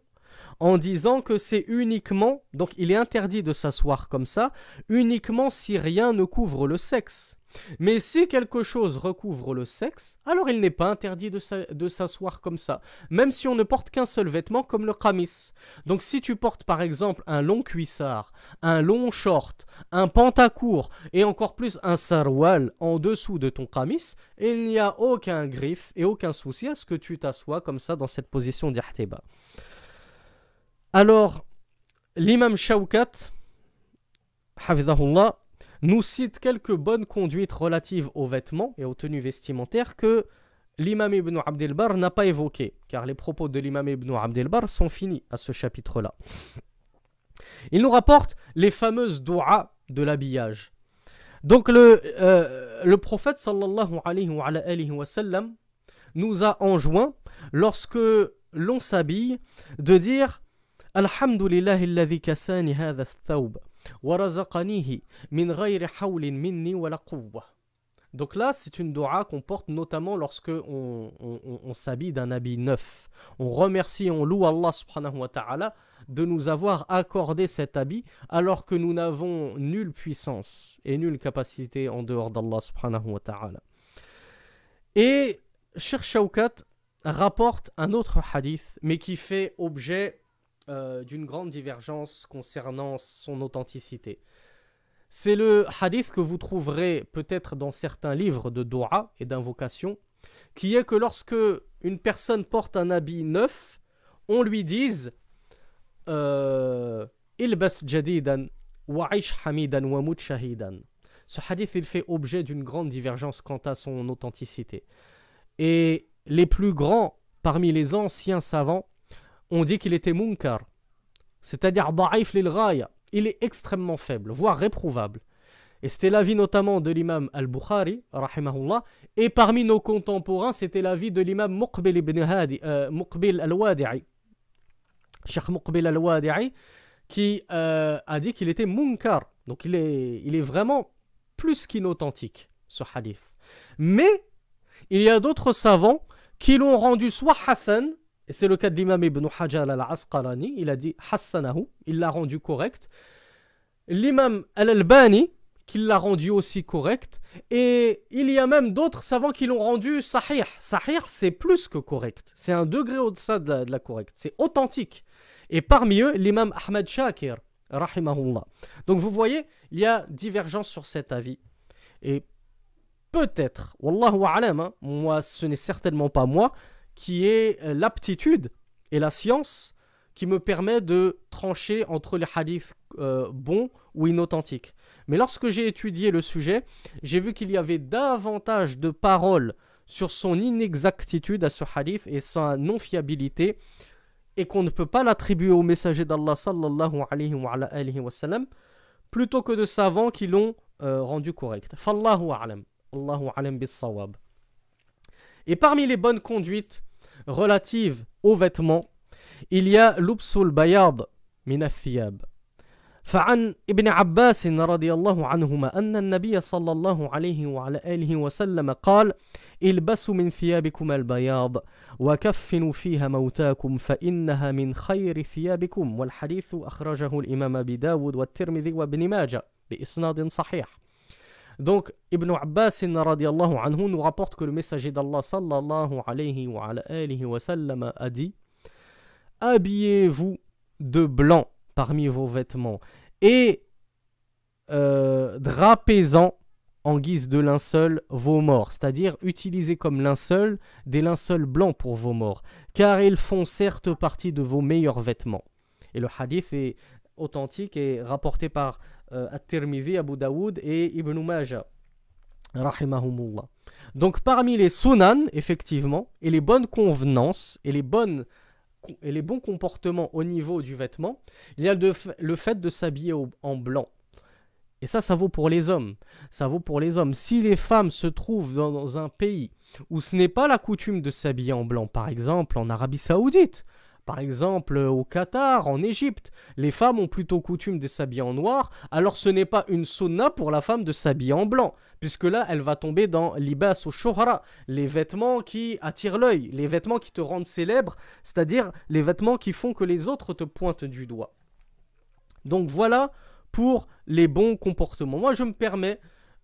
en disant que c'est uniquement, donc il est interdit de s'asseoir comme ça, uniquement si rien ne couvre le sexe. Mais si quelque chose recouvre le sexe, alors il n'est pas interdit de s'asseoir comme ça, même si on ne porte qu'un seul vêtement comme le qamis. Donc si tu portes par exemple un long cuissard, un long short, un pantacourt et encore plus un sarwal en dessous de ton qamis, il n'y a aucun griffe et aucun souci à ce que tu t'assoies comme ça dans cette position d'ihtiba. Alors, l'imam Shawkat, hafidhahullah, nous cite quelques bonnes conduites relatives aux vêtements et aux tenues vestimentaires que l'imam Ibn Abd al-Barr n'a pas évoquées, car les propos de l'imam Ibn Abd al-Barr sont finis à ce chapitre-là. Il nous rapporte les fameuses du'a de l'habillage. Donc le prophète sallallahu alayhi wa sallam nous a enjoint, lorsque l'on s'habille, de dire « Alhamdulillahi alladhi kasani hadha ath-thawb » donc là, c'est une dua qu'on porte notamment lorsque on s'habille d'un habit neuf. On remercie et on loue Allah subhanahu wa ta'ala de nous avoir accordé cet habit alors que nous n'avons nulle puissance et nulle capacité en dehors d'Allah subhanahu wa ta'ala. Et Cheikh Shawkat rapporte un autre hadith, mais qui fait objet d'une grande divergence concernant son authenticité. C'est le hadith que vous trouverez peut-être dans certains livres de dua et d'invocation, qui est que lorsque une personne porte un habit neuf, on lui dise Ilbas jadidan wa aish hamidan wa mut shahidan. Ce hadith, il fait objet d'une grande divergence quant à son authenticité. Et les plus grands parmi les anciens savants on dit qu'il était munkar, c'est-à-dire da'if lil ghaya. Il est extrêmement faible, voire réprouvable. Et c'était l'avis notamment de l'imam al-Bukhari, rahimahullah, et parmi nos contemporains, c'était l'avis de l'imam Muqbil ibn Hadi, Muqbil al-Wadi'i, Cheikh Muqbil al-Wadi'i, qui a dit qu'il était munkar. Donc il est vraiment plus qu'inauthentique, ce hadith. Mais il y a d'autres savants qui l'ont rendu soit Hassan, et c'est le cas de l'imam Ibn Hajar al-Asqalani, il a dit Hassanahu, il l'a rendu correct. L'imam al-Albani, qui l'a rendu aussi correct. Et il y a même d'autres savants qui l'ont rendu sahih. Sahih, c'est plus que correct. C'est un degré au-dessus de la correcte. C'est authentique. Et parmi eux, l'imam Ahmad Shakir, rahimahullah. Donc vous voyez, il y a divergence sur cet avis. Et peut-être, wallahu a'lam, hein, moi, ce n'est certainement pas moi, qui est l'aptitude et la science qui me permet de trancher entre les hadiths bons ou inauthentiques. Mais lorsque j'ai étudié le sujet, j'ai vu qu'il y avait davantage de paroles sur son inexactitude à ce hadith et sa non-fiabilité, et qu'on ne peut pas l'attribuer au messager d'Allah sallallahu alayhi wa sallam, plutôt que de savants qui l'ont rendu correct. Fallahu a'lam. Allahu a'lam bis-sawab. Et parmi les bonnes conduites relatives aux vêtements, il y a l'ubsul bayad min ath-thiyab. فعن ابن عباس رضي الله عنهما أن النبي صلى الله عليه وعلى آله وسلم قال البسوا من ثيابكم البياض وكفنوا فيها موتاكم فإنها من خير ثيابكم والحديث أخرجه الإمام أبي داود والترمذي وابن ماجه بإسناد صحيح. Donc Ibn Abbas radiallahu anhu nous rapporte que le messager d'Allah sallallahu alayhi wa alihi wa sallam a dit: habillez-vous de blanc parmi vos vêtements et drapez-en en guise de linceul vos morts, c'est-à-dire utilisez comme linceul des linceuls blancs pour vos morts, car ils font certes partie de vos meilleurs vêtements. Et le hadith est authentique et rapporté par At-Tirmidhi, Abu Daoud et Ibn Majah, rahimahumullah. Donc parmi les sunan, effectivement, et les bonnes convenances et les bons comportements au niveau du vêtement, il y a le fait de s'habiller en blanc. Et ça vaut pour les hommes. Ça vaut pour les hommes. Si les femmes se trouvent dans un pays où ce n'est pas la coutume de s'habiller en blanc, par exemple en Arabie Saoudite, Par exemple, au Qatar, en Égypte, les femmes ont plutôt coutume de s'habiller en noir, alors ce n'est pas une sunna pour la femme de s'habiller en blanc, puisque là, elle va tomber dans libas ou shuhra, les vêtements qui attirent l'œil, les vêtements qui te rendent célèbre, c'est-à-dire les vêtements qui font que les autres te pointent du doigt. Donc voilà pour les bons comportements. Moi, je me permets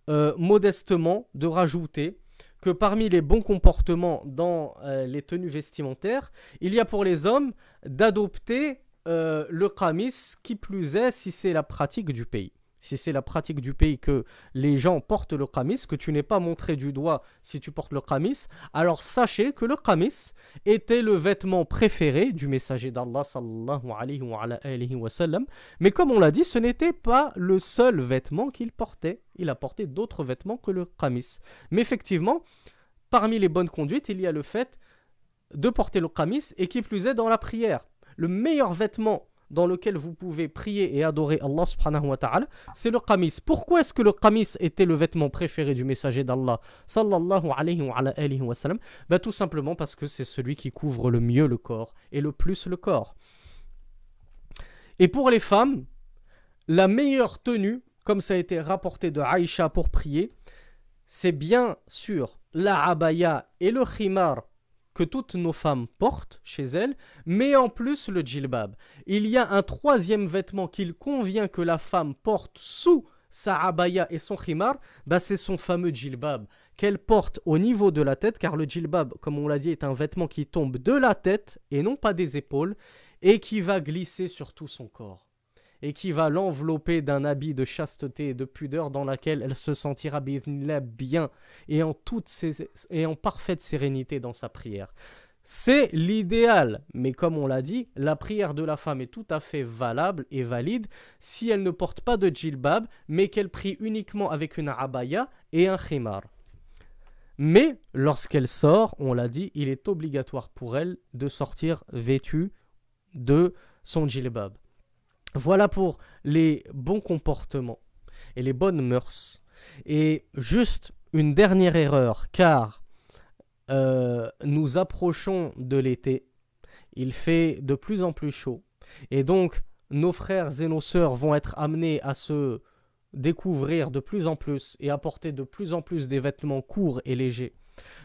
modestement de rajouter que parmi les bons comportements dans les tenues vestimentaires, il y a pour les hommes d'adopter le qamis, qui plus est si c'est la pratique du pays. Si c'est la pratique du pays que les gens portent le qamis, que tu n'es pas montré du doigt si tu portes le qamis, alors sachez que le qamis était le vêtement préféré du messager d'Allah sallallahu alayhi wa sallam. Mais comme on l'a dit, ce n'était pas le seul vêtement qu'il portait. Il a porté d'autres vêtements que le qamis. Mais effectivement, parmi les bonnes conduites, il y a le fait de porter le qamis et qui plus est dans la prière. Le meilleur vêtement dans lequel vous pouvez prier et adorer Allah subhanahu wa ta'ala, c'est le qamis. Pourquoi est-ce que le qamis était le vêtement préféré du messager d'Allah sallallahu alayhi wa sallam? Tout simplement parce que c'est celui qui couvre le mieux le corps et le plus le corps. Et pour les femmes, la meilleure tenue, comme ça a été rapporté de Aïcha pour prier, c'est bien sûr la abaya et le khimar que toutes nos femmes portent chez elles, mais en plus le djilbab. Il y a un troisième vêtement qu'il convient que la femme porte sous sa abaya et son khimar, c'est son fameux djilbab qu'elle porte au niveau de la tête, car le djilbab, comme on l'a dit, est un vêtement qui tombe de la tête et non pas des épaules, et qui va glisser sur tout son corps, et qui va l'envelopper d'un habit de chasteté et de pudeur dans laquelle elle se sentira bien et en parfaite sérénité dans sa prière. C'est l'idéal, mais comme on l'a dit, la prière de la femme est tout à fait valable et valide si elle ne porte pas de djilbab, mais qu'elle prie uniquement avec une abaya et un khimar. Mais lorsqu'elle sort, on l'a dit, il est obligatoire pour elle de sortir vêtue de son djilbab. Voilà pour les bons comportements et les bonnes mœurs. Et juste une dernière erreur, car nous approchons de l'été. Il fait de plus en plus chaud. Et donc, nos frères et nos sœurs vont être amenés à se découvrir de plus en plus et à porter de plus en plus des vêtements courts et légers.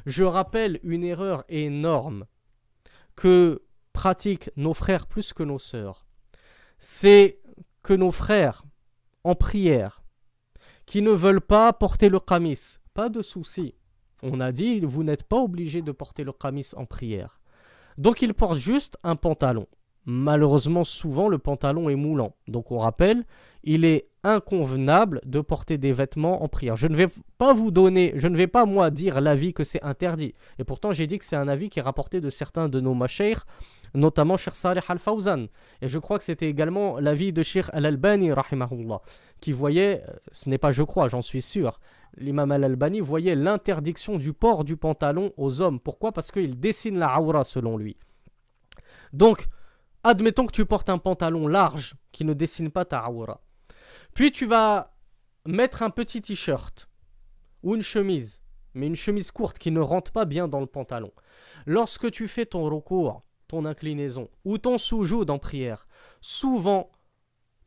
Je rappelle une erreur énorme que pratiquent nos frères plus que nos sœurs. C'est que nos frères, en prière, qui ne veulent pas porter le qamis, pas de souci. On a dit, vous n'êtes pas obligé de porter le qamis en prière. Donc ils portent juste un pantalon. Malheureusement, souvent, le pantalon est moulant. Donc on rappelle, il est inconvenable de porter des vêtements en prière. Je ne vais pas moi dire l'avis que c'est interdit. Et pourtant, j'ai dit que c'est un avis qui est rapporté de certains de nos mashaykh, notamment Cheikh Salih Al-Fawzan. Et je crois que c'était également l'avis de Cheikh Al-Albani, rahimahullah, qui voyait, ce n'est pas je crois, j'en suis sûr, l'imam Al-Albani voyait l'interdiction du port du pantalon aux hommes. Pourquoi? Parce qu'il dessine la aura selon lui. Donc, admettons que tu portes un pantalon large qui ne dessine pas ta aura. Puis tu vas mettre un petit t-shirt ou une chemise, mais une chemise courte qui ne rentre pas bien dans le pantalon. Lorsque tu fais ton recours, ton inclinaison ou ton soujoud en prière, souvent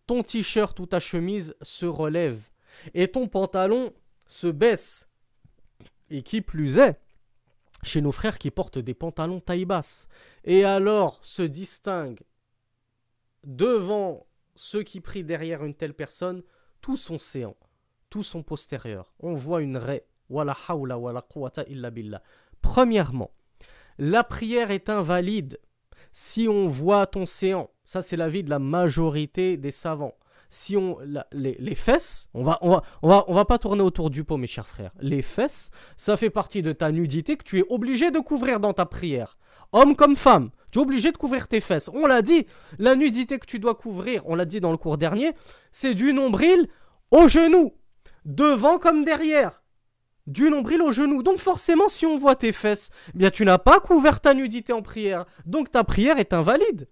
ton t-shirt ou ta chemise se relève et ton pantalon se baisse. Et qui plus est, chez nos frères qui portent des pantalons taille basse, et alors se distinguent devant ceux qui prient derrière une telle personne, tout son séant, tout son postérieur. On voit une raie. Wala hawla wala quwwata illa billah. Premièrement, la prière est invalide si on voit ton séant. Ça, c'est l'avis de la majorité des savants. Si les fesses, on va pas tourner autour du pot, mes chers frères. Les fesses, ça fait partie de ta nudité que tu es obligé de couvrir dans ta prière. Homme comme femme, tu es obligé de couvrir tes fesses. On l'a dit, la nudité que tu dois couvrir, on l'a dit dans le cours dernier, c'est du nombril au genou, devant comme derrière. Du nombril au genou. Donc forcément, si on voit tes fesses, bien tu n'as pas couvert ta nudité en prière. Donc ta prière est invalide.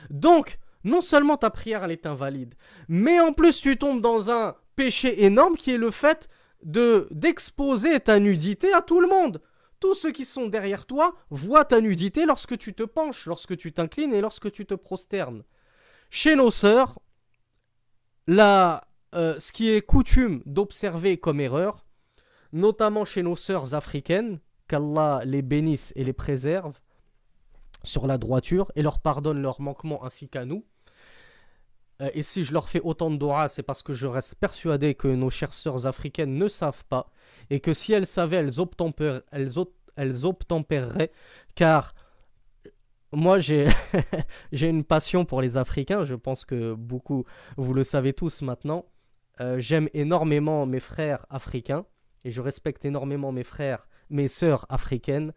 Donc, non seulement ta prière elle est invalide, mais en plus tu tombes dans un péché énorme qui est le fait d'exposer ta nudité à tout le monde. Tous ceux qui sont derrière toi voient ta nudité lorsque tu te penches, lorsque tu t'inclines et lorsque tu te prosternes. Chez nos sœurs, ce qui est coutume d'observer comme erreur, notamment chez nos sœurs africaines, qu'Allah les bénisse et les préserve sur la droiture et leur pardonne leurs manquements ainsi qu'à nous. Et si je leur fais autant de doigts, c'est parce que je reste persuadé que nos chères sœurs africaines ne savent pas et que si elles savaient, elles obtempéreraient, car moi j'ai j'ai une passion pour les Africains, je pense que beaucoup, vous le savez tous maintenant. J'aime énormément mes frères africains et je respecte énormément mes sœurs africaines.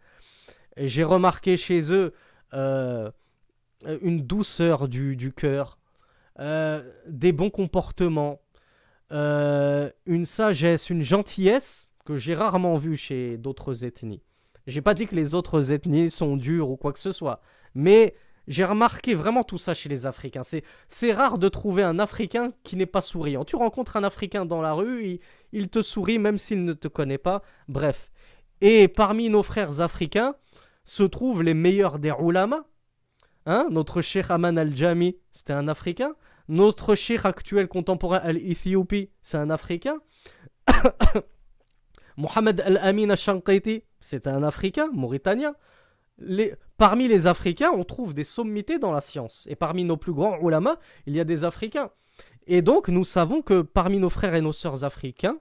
Et j'ai remarqué chez eux une douceur du cœur, des bons comportements, une sagesse, une gentillesse que j'ai rarement vue chez d'autres ethnies. J'ai pas dit que les autres ethnies sont dures ou quoi que ce soit, mais j'ai remarqué vraiment tout ça chez les Africains. C'est rare de trouver un Africain qui n'est pas souriant. Tu rencontres un Africain dans la rue, il te sourit même s'il ne te connaît pas. Bref. Et parmi nos frères africains se trouvent les meilleurs des ulama. Hein, notre Cheikh Aman al-Jami, c'était un Africain. Notre Cheikh actuel contemporain al-Éthiopie, c'est un Africain. Mohamed al-Amin al-Shanqiti, c'est un Africain, mauritanien. Parmi les Africains, on trouve des sommités dans la science. Et parmi nos plus grands ulama, il y a des Africains. Et donc, nous savons que parmi nos frères et nos sœurs africains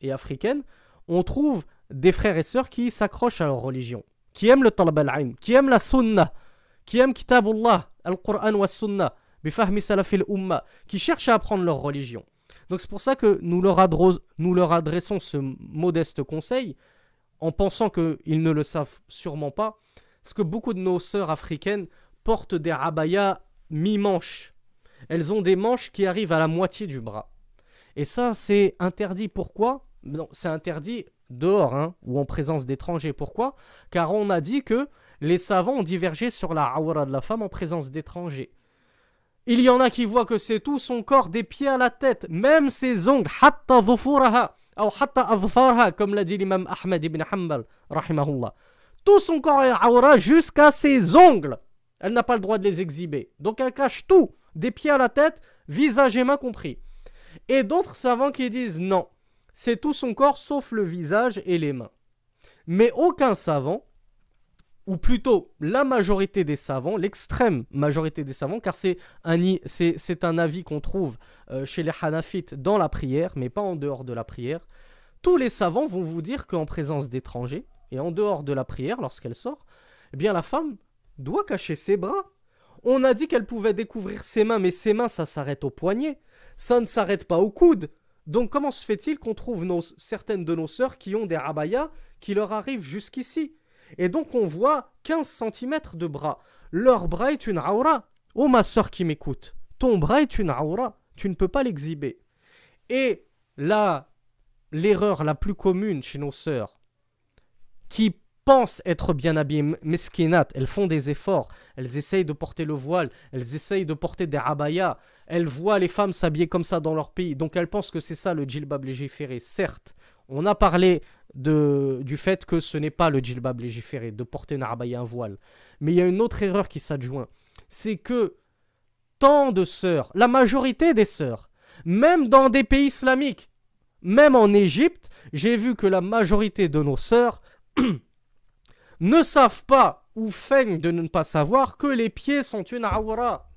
et africaines, on trouve des frères et sœurs qui s'accrochent à leur religion, qui aiment le talab al-ilm, qui aiment la sunna, qui aiment kitabullah, al-Qur'an wa sunna, bifahmi salafil umma, qui cherchent à apprendre leur religion. Donc c'est pour ça que nous leur adressons ce modeste conseil, en pensant qu'ils ne le savent sûrement pas, parce que beaucoup de nos sœurs africaines portent des abayas mi-manches. Elles ont des manches qui arrivent à la moitié du bras. Et ça, c'est interdit. Pourquoi ? Non, c'est interdit dehors, hein, ou en présence d'étrangers. Pourquoi ? Car on a dit que les savants ont divergé sur la awra de la femme en présence d'étrangers. Il y en a qui voient que c'est tout son corps, des pieds à la tête, même ses ongles, hatta dhufuraha, ou hatta adfarha, comme l'a dit l'imam Ahmed ibn Hanbal, rahimahullah. Tout son corps est awra jusqu'à ses ongles. Elle n'a pas le droit de les exhiber. Donc elle cache tout, des pieds à la tête, visage et mains compris. Et d'autres savants qui disent non, c'est tout son corps sauf le visage et les mains. Mais aucun savant, ou plutôt la majorité des savants, l'extrême majorité des savants, car c'est un avis qu'on trouve chez les Hanafites dans la prière, mais pas en dehors de la prière, tous les savants vont vous dire qu'en présence d'étrangers, et en dehors de la prière, lorsqu'elle sort, eh bien la femme doit cacher ses bras. On a dit qu'elle pouvait découvrir ses mains, mais ses mains, ça s'arrête au poignet, ça ne s'arrête pas au coude. Donc comment se fait-il qu'on trouve certaines de nos sœurs qui ont des abayas qui leur arrivent jusqu'ici ? Et donc on voit 15 cm de bras. Leur bras est une aura. Oh ma sœur qui m'écoute, ton bras est une aura. Tu ne peux pas l'exhiber. Et là, l'erreur la plus commune chez nos sœurs, qui pensent être bien habillées, meskinat, elles font des efforts, elles essayent de porter le voile, elles essayent de porter des abayas, elles voient les femmes s'habiller comme ça dans leur pays, donc elles pensent que c'est ça le djilbab légiféré. Certes, on a parlé du fait que ce n'est pas le djilbab légiféré, de porter une abaya, un voile. Mais il y a une autre erreur qui s'adjoint, c'est que tant de sœurs, la majorité des sœurs, même dans des pays islamiques, même en Égypte, j'ai vu que la majorité de nos sœurs ne savent pas ou feignent de ne pas savoir que les pieds sont une awra.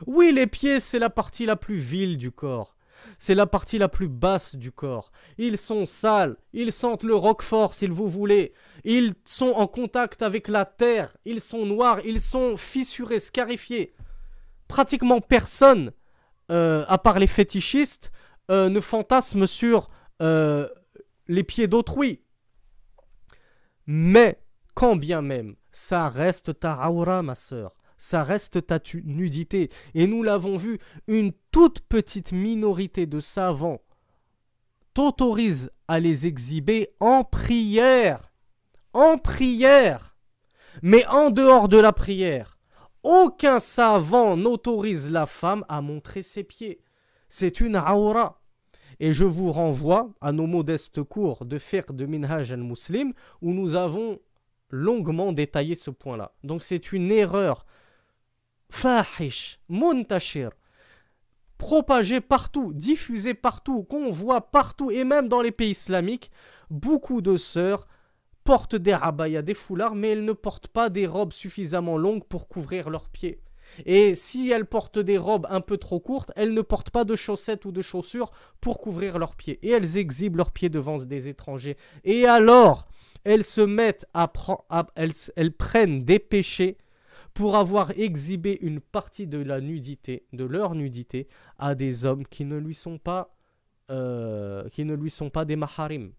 Oui, les pieds, c'est la partie la plus vile du corps. C'est la partie la plus basse du corps. Ils sont sales, ils sentent le roquefort si vous voulez. Ils sont en contact avec la terre, ils sont noirs, ils sont fissurés, scarifiés. Pratiquement personne, à part les fétichistes, ne fantasme sur les pieds d'autrui. Mais, quand bien même, ça reste ta aura, ma sœur. Ça reste ta nudité. Et nous l'avons vu, une toute petite minorité de savants t'autorise à les exhiber en prière. En prière. Mais en dehors de la prière, aucun savant n'autorise la femme à montrer ses pieds. C'est une aura. Et je vous renvoie à nos modestes cours de fiqh de Minhaj al-Muslim où nous avons longuement détaillé ce point-là. Donc c'est une erreur fahish, muntashir, propagée partout, diffusée partout, qu'on voit partout et même dans les pays islamiques. Beaucoup de sœurs portent des abayas, des foulards, mais elles ne portent pas des robes suffisamment longues pour couvrir leurs pieds. Et si elles portent des robes un peu trop courtes, elles ne portent pas de chaussettes ou de chaussures pour couvrir leurs pieds. Et elles exhibent leurs pieds devant des étrangers. Et alors, elles se mettent elles prennent des péchés pour avoir exhibé une partie de la nudité, de leur nudité, à des hommes qui ne lui sont pas des maharim.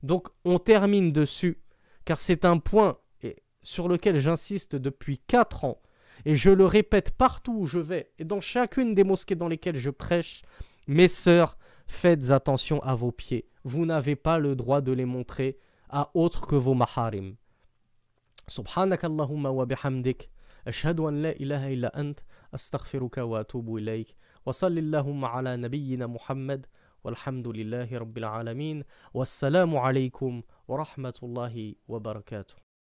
Donc on termine dessus, car c'est un point sur lequel j'insiste depuis 4 ans, et je le répète partout où je vais, et dans chacune des mosquées dans lesquelles je prêche, mes sœurs, faites attention à vos pieds. Vous n'avez pas le droit de les montrer à autre que vos maharim. Subhanakallahumma wa bihamdik, ashhadu an la ilaha illa ant, astaghfiruka wa atubu ilayk, wa sallillahumma ala nabiyyina Muhammad, walhamdulillahi rabbil alamin, wassalamu alaykum wa rahmatullahi wa barakatuh.